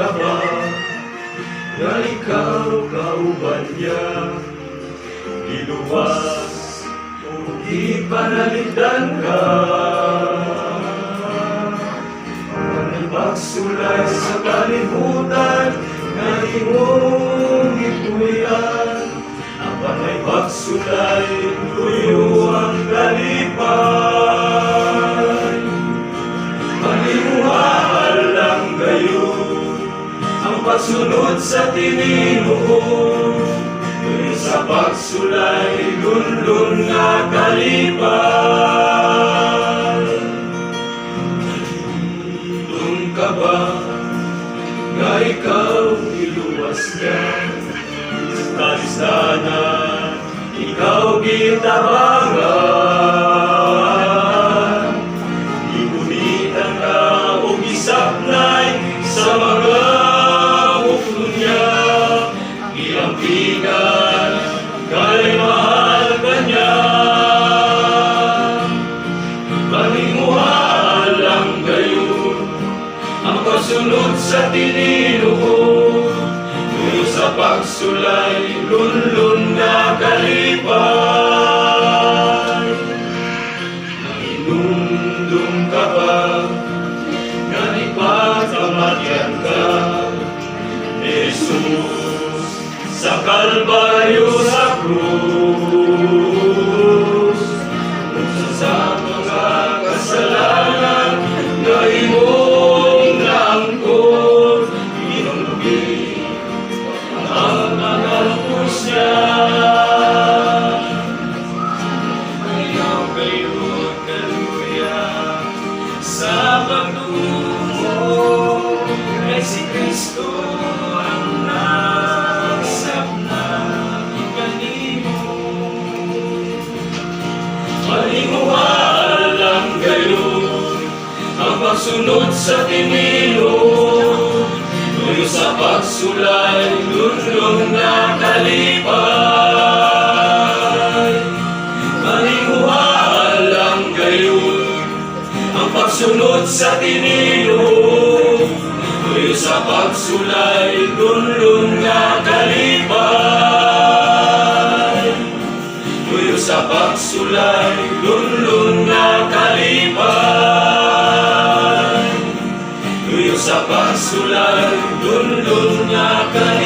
ka ba nga ikaw kauban niya? Iluwas o ipanalitan ka, ang pagsulay sa kalibutan nga imong ipuyan. Ang panay pagsulay tuyo ang kalipay. Manimuhaan lang kayo ang pagsunod sa Ginoo, sa pagsulay lunlun nga kalipay. Doon ka ba nga ikaw iluwas niya? Sa listanan ikaw gitabangan, ibunitan ka o gisaplay sa mga buklo niya. Iampigan kay mahal ka niya, manimuhaan lang kayo ang pagsunod sa Ginoo, sa pagsulay lunlun nga kalipay. Inundong ka ba nga ipagkamatyan ka ni Jesus sa Kalbaryo sa krus, sa mga kasalanan na imong naangkot, inunubi ang mga lupos niya. Ayaw kayo, kaluya sa pagtungo kay si Kristo ang nagsapna kanimo. Manimuhaan lang kayo ang pagsunod sa Ginoo, sa pagsulay lunlun nga kalipay. Manimuhaan lang kayo ang pagsunod sa Ginoo, sa pagsulay lunlun nga kalipay. Sa pagsulay lunlun nga kalipay. Sa pagsulay lunlun nga kalipay.